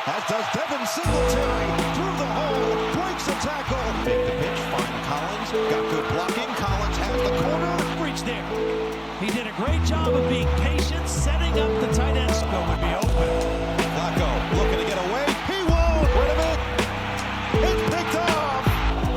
as does Devin Singletary through the hole, breaks a tackle. Fake the pitch, find Collins, got good blocking. Collins has the corner. Reach there. He did a great job of being patient, setting up the tight end. Go would be open. Flacco looking to get away. He won't. Wait a minute. It's picked off.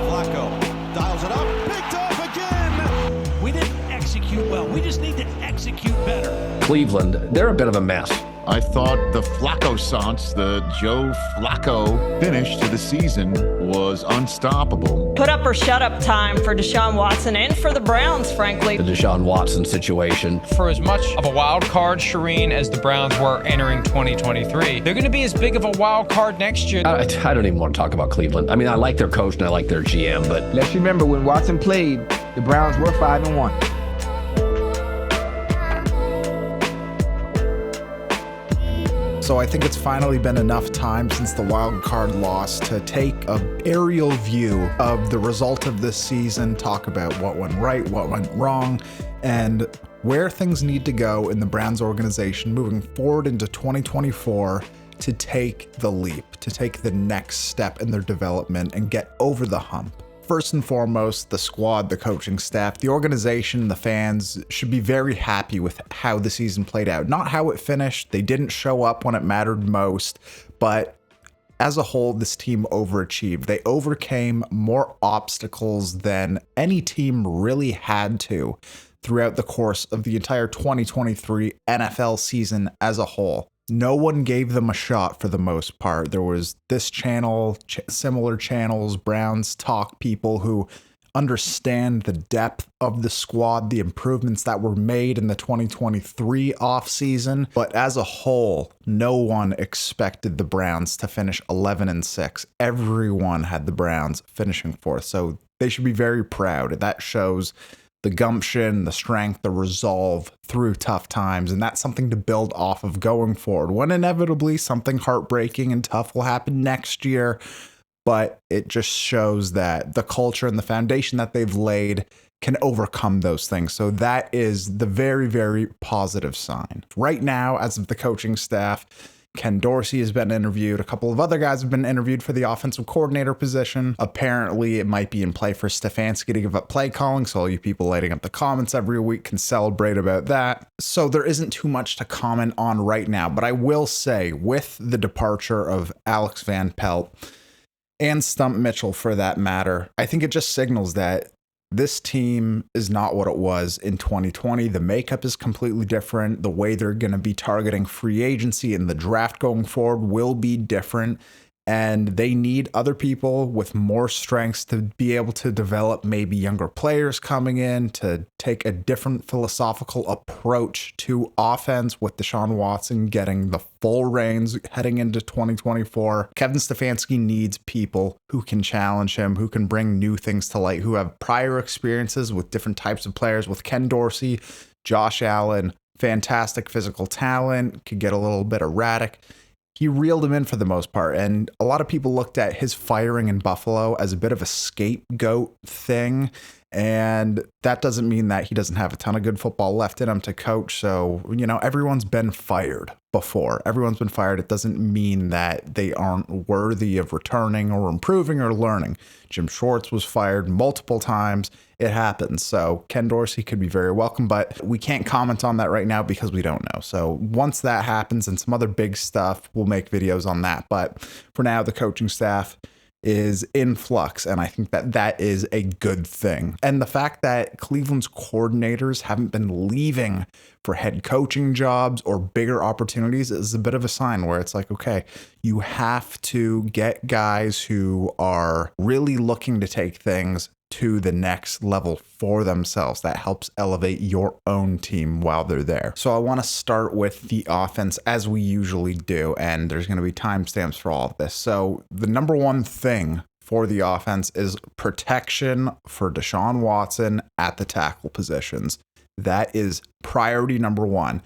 Flacco dials it up. Picked off again. We didn't execute well. We just need to execute better. Cleveland, they're a bit of a mess. I thought the Flacco-sance, the Joe Flacco finish to the season was unstoppable. Put up or shut up time for Deshaun Watson and for the Browns, frankly. The Deshaun Watson situation. For as much of a wild card, Shireen, as the Browns were entering 2023, they're going to be as big of a wild card next year. I don't even want to talk about Cleveland. I mean, I like their coach and I like their GM, but let's remember when Watson played, the Browns were 5-1. So I think it's finally been enough time since the wild card loss to take an aerial view of the result of this season, talk about what went right, what went wrong, and where things need to go in the Browns organization moving forward into 2024 to take the leap, to take the next step in their development and get over the hump. First and foremost, the squad, the coaching staff, the organization, the fans should be very happy with how the season played out. Not how it finished. They didn't show up when it mattered most, but as a whole, this team overachieved. They overcame more obstacles than any team really had to throughout the course of the entire 2023 NFL season as a whole. No one gave them a shot for the most part. There was this channel, similar channels, Browns Talk people who understand the depth of the squad, the improvements that were made in the 2023 offseason. But as a whole, no one expected the Browns to finish 11-6. Everyone had the Browns finishing fourth. So they should be very proud. That shows the gumption, the strength, the resolve through tough times. And that's something to build off of going forward. When inevitably something heartbreaking and tough will happen next year, but it just shows that the culture and the foundation that they've laid can overcome those things. So that is the very, very positive sign. Right now, as of the coaching staff, Ken Dorsey has been interviewed. A couple of other guys have been interviewed for the offensive coordinator position. Apparently, it might be in play for Stefanski to give up play calling, so all you people lighting up the comments every week can celebrate about that. So there isn't too much to comment on right now, but I will say, with the departure of Alex Van Pelt and Stump Mitchell for that matter, I think it just signals that this team is not what it was in 2020. The makeup is completely different. The way they're going to be targeting free agency and the draft going forward will be different. And they need other people with more strengths to be able to develop maybe younger players coming in, to take a different philosophical approach to offense with Deshaun Watson getting the full reins heading into 2024. Kevin Stefanski needs people who can challenge him, who can bring new things to light, who have prior experiences with different types of players. With Ken Dorsey, Josh Allen, fantastic physical talent, could get a little bit erratic. He reeled him in for the most part, and a lot of people looked at his firing in Buffalo as a bit of a scapegoat thing, and that doesn't mean that he doesn't have a ton of good football left in him to coach. So, everyone's been fired before. Everyone's been fired. It doesn't mean that they aren't worthy of returning or improving or learning. Jim Schwartz was fired multiple times. It happens. So Ken Dorsey could be very welcome, but we can't comment on that right now because we don't know. So once that happens and some other big stuff, we'll make videos on that. But for now, the coaching staff is in flux, and I think that that is a good thing. And the fact that Cleveland's coordinators haven't been leaving for head coaching jobs or bigger opportunities is a bit of a sign where it's like, okay, you have to get guys who are really looking to take things to the next level for themselves. That helps elevate your own team while they're there. So I want to start with the offense as we usually do, and there's going to be timestamps for all of this. So the number one thing for the offense is protection for Deshaun Watson at the tackle positions. That is priority number one.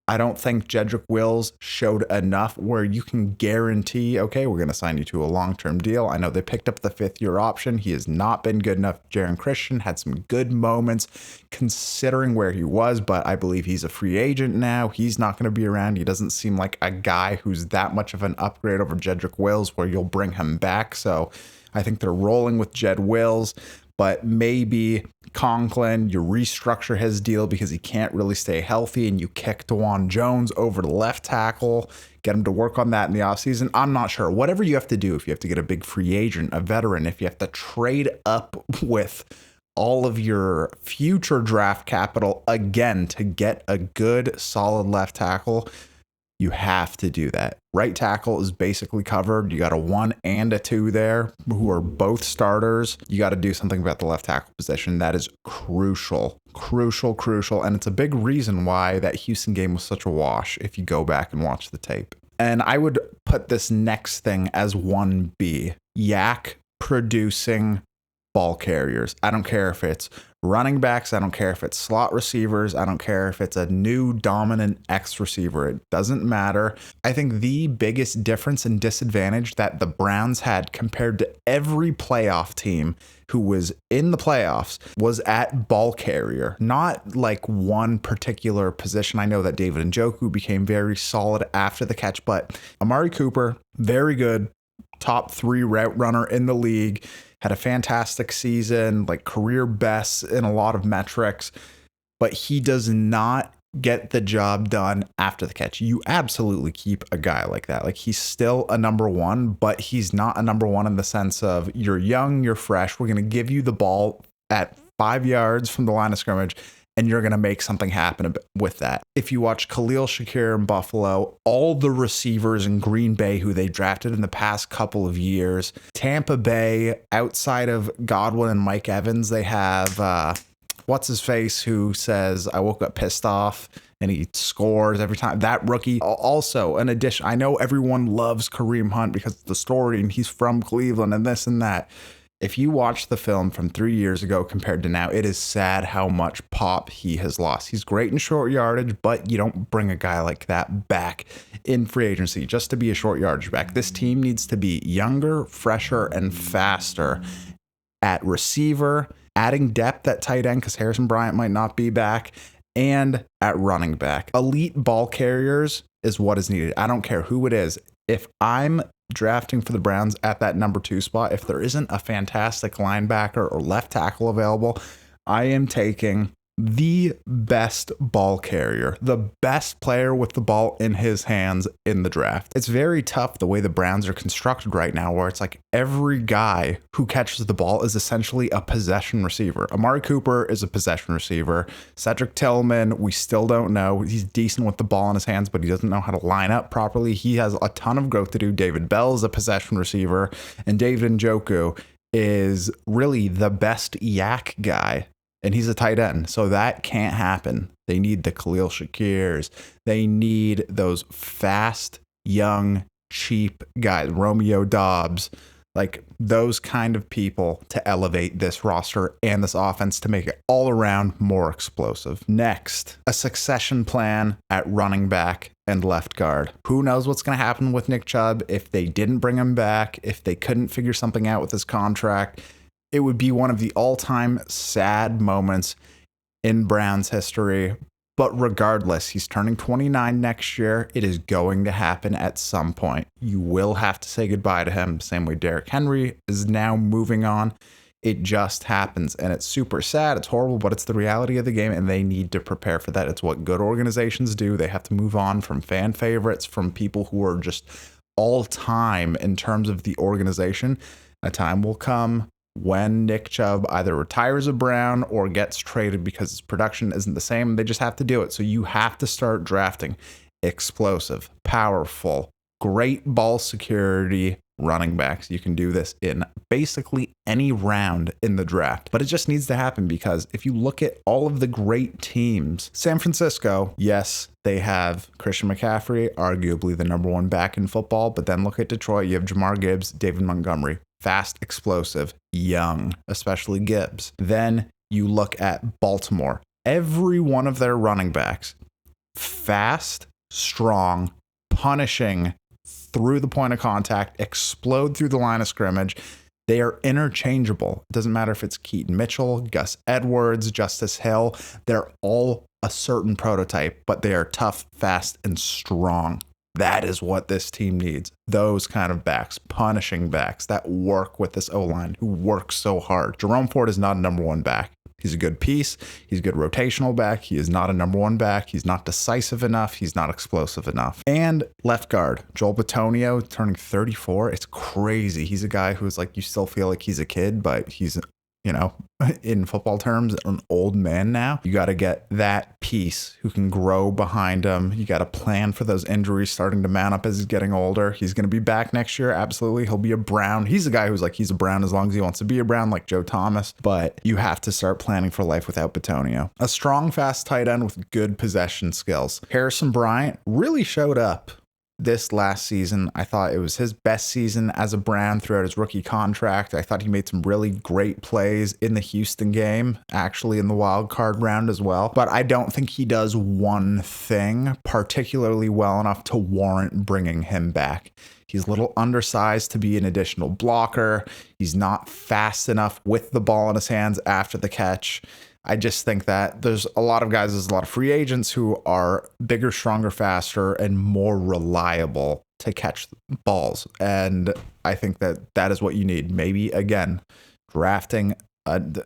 I don't think Jedrick Wills showed enough where you can guarantee, okay, we're going to sign you to a long-term deal. I know they picked up the 5th-year option. He has not been good enough. Jaron Christian had some good moments considering where he was, but I believe he's a free agent now. He's not going to be around. He doesn't seem like a guy who's that much of an upgrade over Jedrick Wills where you'll bring him back. So I think they're rolling with Jed Wills, but maybe Conklin, you restructure his deal because he can't really stay healthy, and you kick DeJuan Jones over to left tackle, get him to work on that in the offseason. I'm not sure. Whatever you have to do, if you have to get a big free agent, a veteran, if you have to trade up with all of your future draft capital again to get a good, solid left tackle, you have to do that. Right tackle is basically covered. You got a 1 and a 2 there who are both starters. You got to do something about the left tackle position. That is crucial. And it's a big reason why that Houston game was such a wash if you go back and watch the tape. And I would put this next thing as 1B. Yak producing ball carriers. I don't care if it's running backs. I don't care if it's slot receivers. I don't care if it's a new dominant X receiver. It doesn't matter. I think the biggest difference and disadvantage that the Browns had compared to every playoff team who was in the playoffs was at ball carrier, not like one particular position. I know that David Njoku became very solid after the catch, but Amari Cooper, very good, top 3 route runner in the league. Had a fantastic season, like career best in a lot of metrics, but he does not get the job done after the catch. You absolutely keep a guy like that. Like, he's still a number 1, but he's not a number 1 in the sense of you're young, you're fresh. We're going to give you the ball at 5 yards from the line of scrimmage, and you're going to make something happen with that. If you watch Khalil Shakir in Buffalo, all the receivers in Green Bay who they drafted in the past couple of years, Tampa Bay, outside of Godwin and Mike Evans, they have, what's his face, who says, I woke up pissed off, and he scores every time. That rookie. Also, in addition, I know everyone loves Kareem Hunt because of the story, and he's from Cleveland and this and that. If you watch the film from 3 years ago compared to now, it is sad how much pop he has lost. He's great in short yardage, but you don't bring a guy like that back in free agency just to be a short yardage back. This team needs to be younger, fresher, and faster at receiver, adding depth at tight end because Harrison Bryant might not be back, and at running back. Elite ball carriers is what is needed. I don't care who it is. If I'm drafting for the Browns at that number 2 spot, if there isn't a fantastic linebacker or left tackle available, I am taking the best ball carrier, the best player with the ball in his hands in the draft. It's very tough the way the Browns are constructed right now, where it's like every guy who catches the ball is essentially a possession receiver. Amari Cooper is a possession receiver. Cedric Tillman, we still don't know. He's decent with the ball in his hands, but he doesn't know how to line up properly. He has a ton of growth to do. David Bell is a possession receiver, and David Njoku is really the best yak guy. And he's a tight end, so that can't happen. They need the Khalil Shakirs. They need those fast, young, cheap guys, Romeo Dobbs, like those kind of people to elevate this roster and this offense to make it all around more explosive. Next, a succession plan at running back and left guard. Who knows what's going to happen with Nick Chubb if they didn't bring him back, if they couldn't figure something out with his contract. It would be one of the all-time sad moments in Browns history. But regardless, he's turning 29 next year. It is going to happen at some point. You will have to say goodbye to him, same way Derrick Henry is now moving on. It just happens, and it's super sad. It's horrible, but it's the reality of the game, and they need to prepare for that. It's what good organizations do. They have to move on from fan favorites, from people who are just all-time in terms of the organization. A time will come when Nick Chubb either retires a Brown or gets traded because his production isn't the same. They just have to do it. So you have to start drafting explosive, powerful, great ball security running backs. You can do this in basically any round in the draft, but it just needs to happen because if you look at all of the great teams, San Francisco, yes, they have Christian McCaffrey, arguably the number 1 back in football, but then look at Detroit. You have Jamar Gibbs, David Montgomery. Fast, explosive, young, especially Gibbs. Then you look at Baltimore. Every one of their running backs, fast, strong, punishing through the point of contact, explode through the line of scrimmage. They are interchangeable. It doesn't matter if it's Keaton Mitchell, Gus Edwards, Justice Hill. They're all a certain prototype, but they are tough, fast, and strong. That is what this team needs. Those kind of backs, punishing backs that work with this O-line, who works so hard. Jerome Ford is not a number one back. He's a good piece. He's a good rotational back. He is not a number one back. He's not decisive enough. He's not explosive enough. And left guard, Joel Bitonio, turning 34. It's crazy. He's a guy who's like, you still feel like he's a kid, but he's, you know, in football terms, an old man now. You got to get that piece who can grow behind him. You got to plan for those injuries starting to mount up as he's getting older. He's going to be back next year. Absolutely. He'll be a Brown. He's a guy who's like, he's a Brown as long as he wants to be a Brown, like Joe Thomas. But you have to start planning for life without Bitonio. A strong, fast tight end with good possession skills. Harrison Bryant really showed up this last season. I thought it was his best season as a Brown throughout his rookie contract. I thought he made some really great plays in the Houston game, actually in the wild card round as well. But I don't think he does one thing particularly well enough to warrant bringing him back. He's a little undersized to be an additional blocker. He's not fast enough with the ball in his hands after the catch. I just think that there's a lot of guys, there's a lot of free agents who are bigger, stronger, faster, and more reliable to catch balls. And I think that that is what you need. Maybe, again, drafting,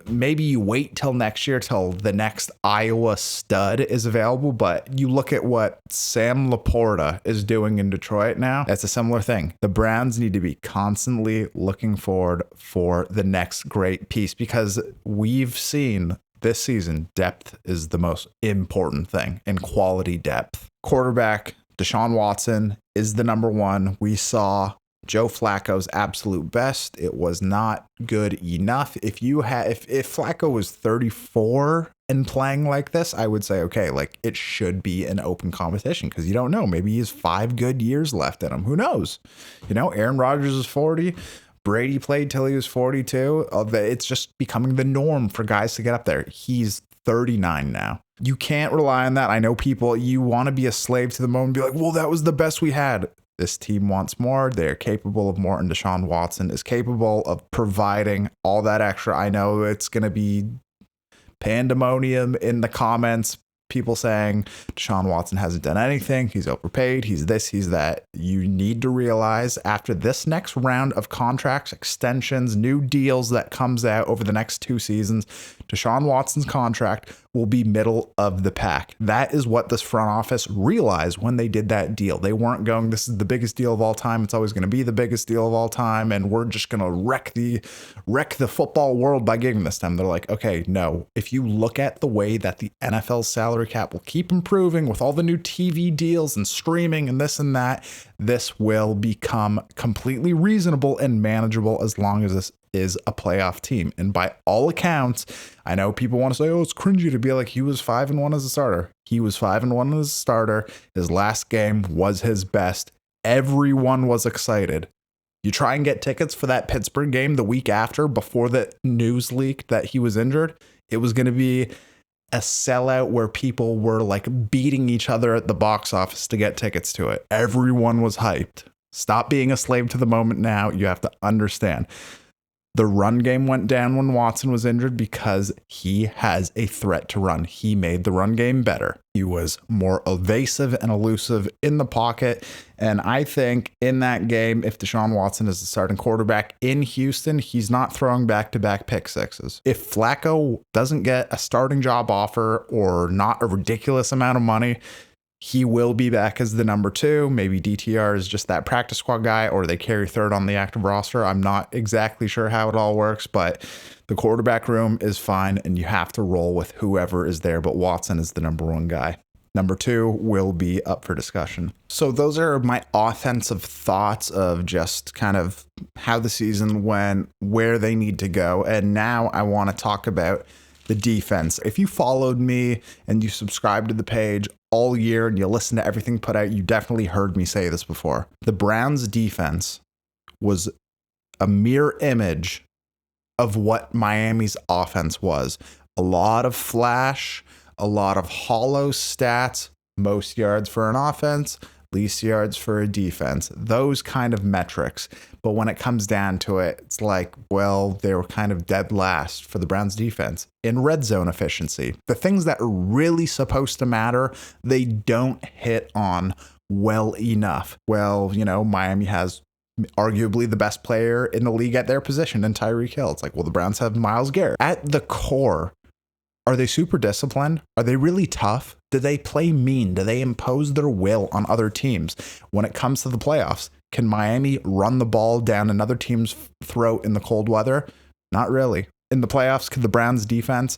maybe you wait till next year, till the next Iowa stud is available. But you look at what Sam Laporta is doing in Detroit now. That's a similar thing. The Browns need to be constantly looking forward for the next great piece, because we've seen this season, depth is the most important thing, and quality depth. Quarterback, Deshaun Watson is the number one. We saw Joe Flacco's absolute best. It was not good enough. If Flacco was 34 and playing like this, I would say, okay, like it should be an open competition, because you don't know. Maybe he has 5 good years left in him. Who knows? You know, Aaron Rodgers is 40. Brady played till he was 42. It's just becoming the norm for guys to get up there. He's 39 now. You can't rely on that. I know people, you want to be a slave to the moment and be like, well, that was the best we had. This team wants more. They're capable of more, and Deshaun Watson is capable of providing all that extra. I know it's going to be pandemonium in the comments. People saying Deshaun Watson hasn't done anything. He's overpaid. He's this, he's that. You need to realize after this next round of contracts, extensions, new deals that comes out over the next 2 seasons, Deshaun Watson's contract will be middle of the pack. That is what this front office realized when they did that deal. They weren't going, this is the biggest deal of all time. It's always going to be the biggest deal of all time, and we're just going to wreck the football world by giving this to them. They're like, okay, no. If you look at the way that the NFL salary cap will keep improving with all the new TV deals and streaming and this and that, this will become completely reasonable and manageable as long as this is a playoff team. And by all accounts, I know people want to say, oh, it's cringy to be like, he was 5-1 as a starter. He was 5-1 as a starter. His last game was his best. Everyone was excited. You try and get tickets for that Pittsburgh game the week after, before the news leaked that he was injured. It was going to be a sellout where people were like beating each other at the box office to get tickets to it. Everyone was hyped. Stop being a slave to the moment now. You have to understand. The run game went down when Watson was injured because he has a threat to run. He made the run game better. He was more evasive and elusive in the pocket. And I think in that game, if Deshaun Watson is the starting quarterback in Houston, he's not throwing back-to-back pick sixes. If Flacco doesn't get a starting job offer or not a ridiculous amount of money, he will be back as the number 2. Maybe DTR is just that practice squad guy, or they carry third on the active roster. I'm not exactly sure how it all works, but the quarterback room is fine, and you have to roll with whoever is there. But Watson is the number 1 guy. Number 2 will be up for discussion. So those are my offensive thoughts of just kind of how the season went, where they need to go. And now I want to talk about the defense. If you followed me and you subscribed to the page all year and you listen to everything put out, you definitely heard me say this before. The Browns defense was a mirror image of what Miami's offense was. A lot of flash, a lot of hollow stats, most yards for an offense, least yards for a defense, those kind of metrics. But when it comes down to it, it's like, well, they were kind of dead last for the Browns defense in red zone efficiency. The things that are really supposed to matter, they don't hit on well enough. Well, Miami has arguably the best player in the league at their position in Tyreek Hill. It's like, well, the Browns have Myles Garrett. At the core, are they super disciplined? Are they really tough? Do they play mean? Do they impose their will on other teams? When it comes to the playoffs, can Miami run the ball down another team's throat in the cold weather? Not really. In the playoffs, could the Browns defense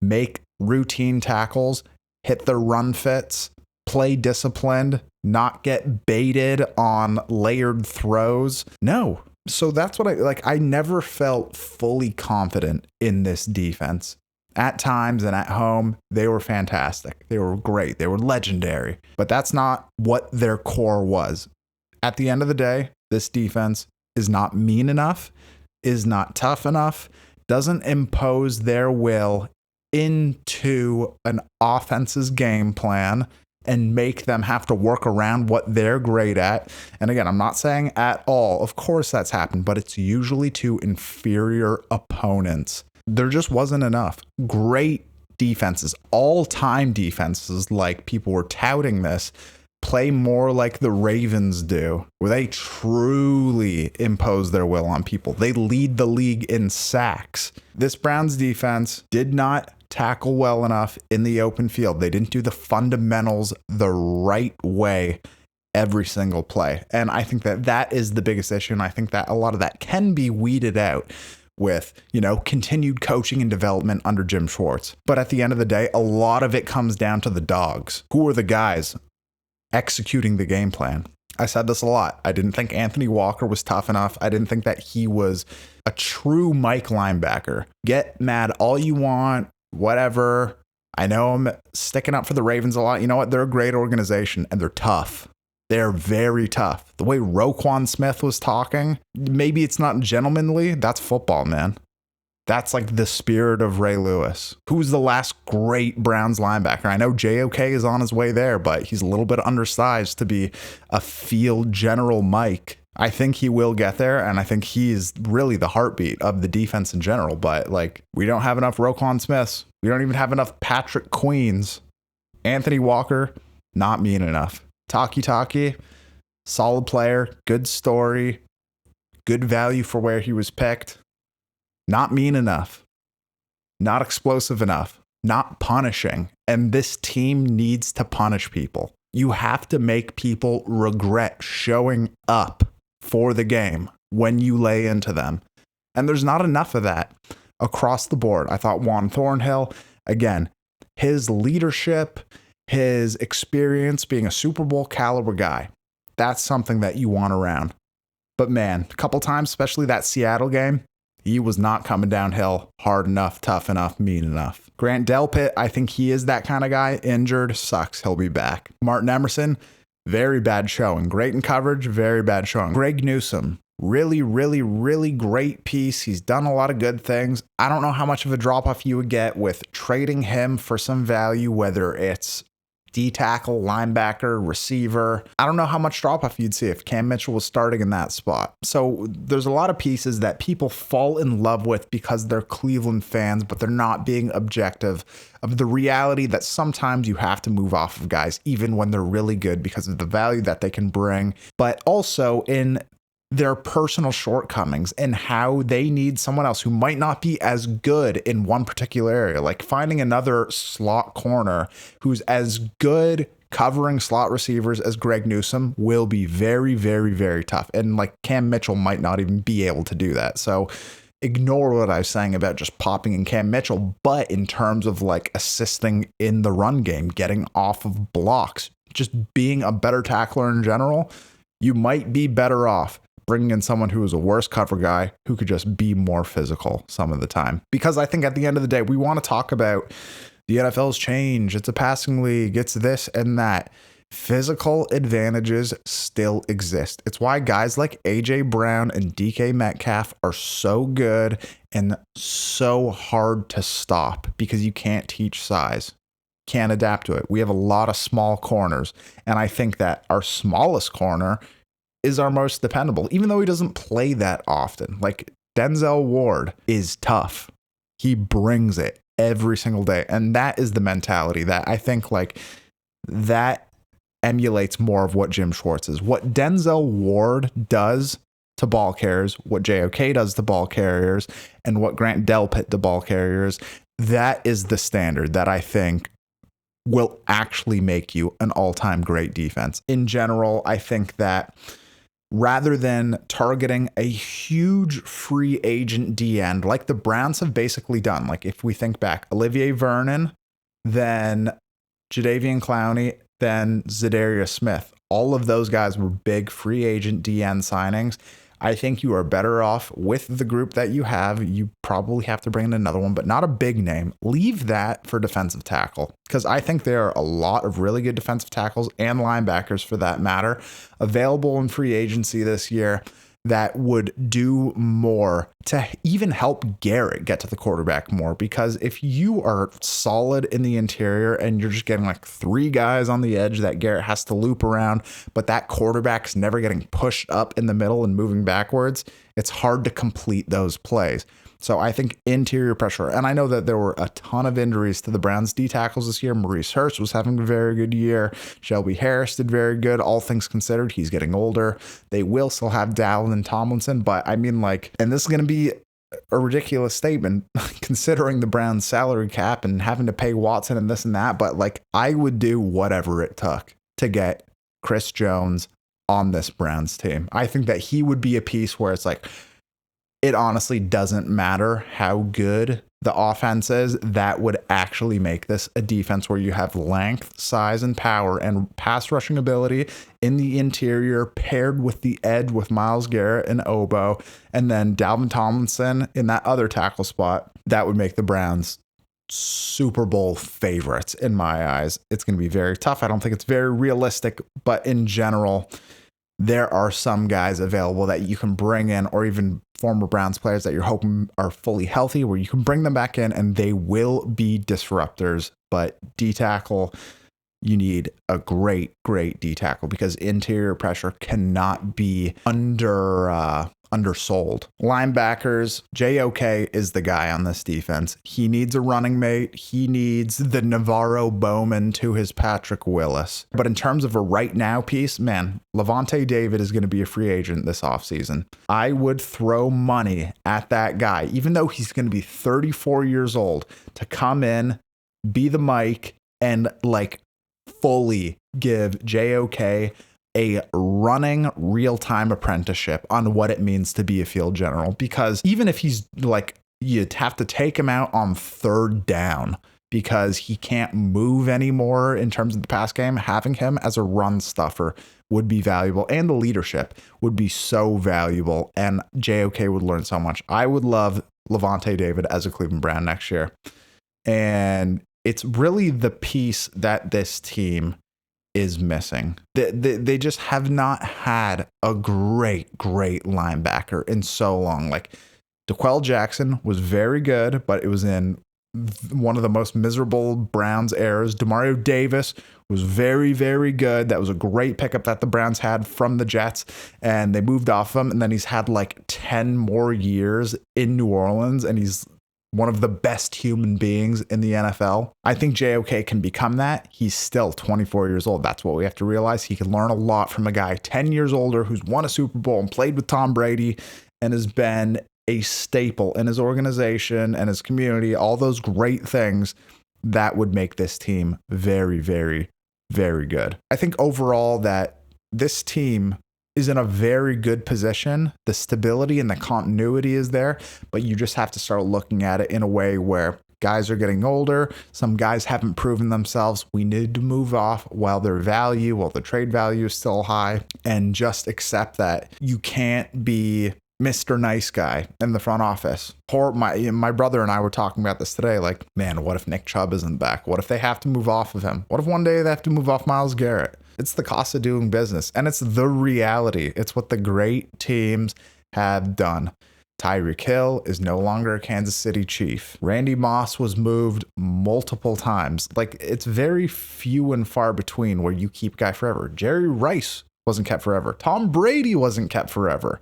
make routine tackles, hit their run fits, play disciplined, not get baited on layered throws? No. So that's what I never felt fully confident in this defense. At times and at home, they were fantastic. They were great. They were legendary. But that's not what their core was. At the end of the day, this defense is not mean enough, is not tough enough, doesn't impose their will into an offense's game plan and make them have to work around what they're great at. And again, I'm not saying at all. Of course that's happened, but it's usually to inferior opponents. There just wasn't enough great defenses, all-time defenses, like people were touting this, play more like the Ravens do, where they truly impose their will on people. They lead the league in sacks. This Browns defense did not tackle well enough in the open field. They didn't do the fundamentals the right way every single play. And I think that is the biggest issue. And I think that a lot of that can be weeded out with, continued coaching and development under Jim Schwartz. But at the end of the day, a lot of it comes down to the dogs. Who are the guys executing the game plan? I said this a lot. I didn't think Anthony Walker was tough enough. I didn't think that he was a true Mike linebacker. Get mad all you want, whatever. I know I'm sticking up for the Ravens a lot. You know what? They're a great organization and they're tough. They're very tough. The way Roquan Smith was talking, maybe it's not gentlemanly. That's football, man. That's like the spirit of Ray Lewis. Who's the last great Browns linebacker? I know JOK is on his way there, but he's a little bit undersized to be a field general Mike. I think he will get there, and I think he's really the heartbeat of the defense in general. But we don't have enough Roquan Smiths. We don't even have enough Patrick Queens. Anthony Walker, not mean enough. Taki, solid player, good story, good value for where he was picked. Not mean enough, not explosive enough, not punishing. And this team needs to punish people. You have to make people regret showing up for the game when you lay into them. And there's not enough of that across the board. I thought Juan Thornhill, again, his leadership, his experience being a Super Bowl caliber guy, that's something that you want around. But man, a couple times, especially that Seattle game, he was not coming downhill hard enough, tough enough, mean enough. Grant Delpit, I think he is that kind of guy. Injured, sucks. He'll be back. Martin Emerson, very bad showing. Great in coverage, very bad showing. Greg Newsome, really, really, really great piece. He's done a lot of good things. I don't know how much of a drop-off you would get with trading him for some value, whether it's D-tackle, linebacker, receiver. I don't know how much drop-off you'd see if Cam Mitchell was starting in that spot. So there's a lot of pieces that people fall in love with because they're Cleveland fans, but they're not being objective of the reality that sometimes you have to move off of guys, even when they're really good, because of the value that they can bring, but also in their personal shortcomings and how they need someone else who might not be as good in one particular area. Like finding another slot corner who's as good covering slot receivers as Greg Newsome will be very, very, very tough. And Cam Mitchell might not even be able to do that. So ignore what I was saying about just popping in Cam Mitchell, but in terms of assisting in the run game, getting off of blocks, just being a better tackler in general, you might be better off bringing in someone who is a worse cover guy who could just be more physical some of the time. Because I think at the end of the day, we want to talk about the NFL's change. It's a passing league. It's this and that. Physical advantages still exist. It's why guys like AJ Brown and DK Metcalf are so good and so hard to stop, because you can't teach size. can't adapt to it. We have a lot of small corners, and I think that our smallest corner is our most dependable, even though he doesn't play that often. Like Denzel Ward is tough. He brings it every single day, and that is the mentality that I think like that emulates more of what Jim Schwartz is. What Denzel Ward does to ball carriers, what JOK does to ball carriers, and what Grant Delpit to ball carriers, that is the standard that I think will actually make you an all-time great defense. In general, I think that rather than targeting a huge free agent D end like the Browns have basically done, like if we think back, Olivier Vernon, then Jadeveon Clowney, then Zadarius Smith, all of those guys were big free agent D end signings. I think you are better off with the group that you have. You probably have to bring in another one, but not a big name. Leave that for defensive tackle, because I think there are a lot of really good defensive tackles and linebackers, for that matter, available in free agency this year that would do more to even help Garrett get to the quarterback more. Because if you are solid in the interior and you're just getting like 3 guys on the edge that Garrett has to loop around, but that quarterback's never getting pushed up in the middle and moving backwards, it's hard to complete those plays. So I think interior pressure, and I know that there were a ton of injuries to the Browns D tackles this year. Maurice Hurst was having a very good year. Shelby Harris did very good. All things considered, he's getting older. They will still have Dalvin Tomlinson, but I mean, like, and this is going to be a ridiculous statement considering the Browns salary cap and having to pay Watson and this and that, but like, I would do whatever it took to get Chris Jones on this Browns team. I think that he would be a piece where it's like, it honestly doesn't matter how good the offense is. That would actually make this a defense where you have length, size, and power and pass rushing ability in the interior paired with the edge with Myles Garrett and Obo, and then Dalvin Tomlinson in that other tackle spot. That would make the Browns Super Bowl favorites in my eyes. It's going to be very tough. I don't think it's very realistic, but in general, there are some guys available that you can bring in, or even former Browns players that you're hoping are fully healthy, where you can bring them back in and they will be disruptors. But D tackle, you need a great D tackle, because interior pressure cannot be undersold. Linebackers, JOK is the guy on this defense. He needs a running mate. He needs the Navarro Bowman to his Patrick Willis. But in terms of a right now piece, man, Levante David is going to be a free agent this offseason. I would throw money at that guy, even though he's going to be 34 years old, to come in, be the Mike, and like fully give JOK a running real-time apprenticeship on what it means to be a field general. Because even if he's like, you'd have to take him out on 3rd down because he can't move anymore in terms of the pass game, having him as a run stuffer would be valuable, and the leadership would be so valuable, and JOK would learn so much. I would love Levante David as a Cleveland Brown next year. And it's really the piece that this team is missing. They just have not had a great linebacker in so long. Like, DeQuell Jackson was very good, but it was in one of the most miserable Browns eras. Demario Davis was very good. That was a great pickup that the Browns had from the Jets, and they moved off him, and then he's had like 10 more years in New Orleans, and he's one of the best human beings in the NFL. I think JOK can become that. He's still 24 years old. That's what we have to realize. He can learn a lot from a guy 10 years older who's won a Super Bowl and played with Tom Brady and has been a staple in his organization and his community, all those great things that would make this team very good. I think overall that this team is in a very good position. The stability and the continuity is there, but you just have to start looking at it in a way where guys are getting older. Some guys haven't proven themselves. We need to move off while the trade value is still high, and just accept that you can't be Mr. Nice Guy in the front office. My brother and I were talking about this today. Like, man, what if Nick Chubb isn't back? What if they have to move off of him? What if one day they have to move off Myles Garrett? It's the cost of doing business, and it's the reality. It's what the great teams have done. Tyreek Hill is no longer a Kansas City Chief. Randy Moss was moved multiple times. Like, it's very few and far between where you keep a guy forever. Jerry Rice wasn't kept forever. Tom Brady wasn't kept forever.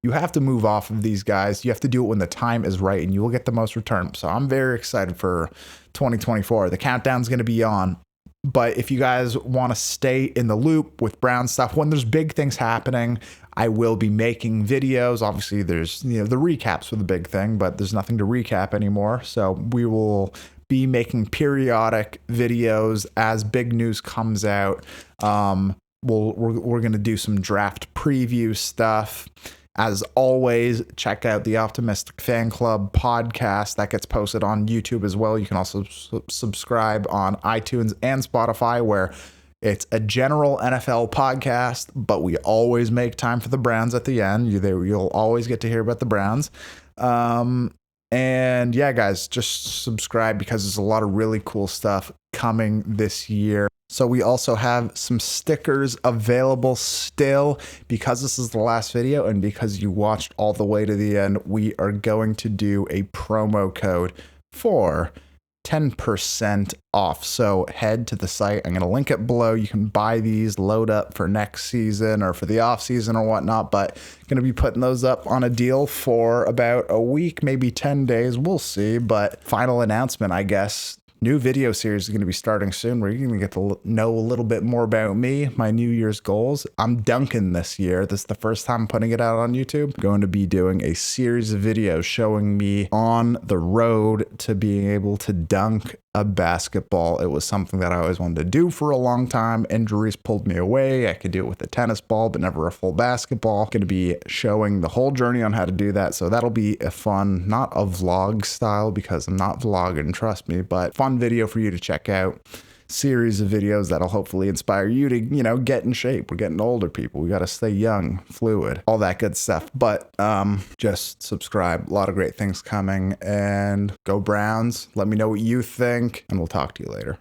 You have to move off of these guys. You have to do it when the time is right, and you will get the most return. So I'm very excited for 2024. The countdown's going to be on. But if you guys want to stay in the loop with Brown stuff, when there's big things happening, I will be making videos. Obviously, there's the recaps for the big thing, but there's nothing to recap anymore. So we will be making periodic videos as big news comes out. We're going to do some draft preview stuff. As always, check out the Optimistic Fan Club podcast that gets posted on YouTube as well. You can also subscribe on iTunes and Spotify, where it's a general NFL podcast, but we always make time for the Browns at the end. You'll always get to hear about the Browns. And yeah, guys, just subscribe because there's a lot of really cool stuff coming this year. So we also have some stickers available still. Because this is the last video and because you watched all the way to the end, we are going to do a promo code for 10% off. So head to the site. I'm going to link it below. You can buy these, load up for next season or for the off season or whatnot, but going to be putting those up on a deal for about a week, maybe 10 days. We'll see. But final announcement, I guess. New video series is going to be starting soon where you're going to get to know a little bit more about me, my New Year's goals. I'm dunking this year. This is the first time I'm putting it out on YouTube. I'm going to be doing a series of videos showing me on the road to being able to dunk a basketball. It was something that I always wanted to do for a long time. Injuries pulled me away. I could do it with a tennis ball, but never a full basketball. Going to be showing the whole journey on how to do that. So that'll be a fun, not a vlog style because I'm not vlogging, trust me, but fun video for you to check out. Series of videos that'll hopefully inspire you to, get in shape. We're getting older, people. We got to stay young, fluid, all that good stuff. But just subscribe. A lot of great things coming. And go Browns. Let me know what you think, and we'll talk to you later.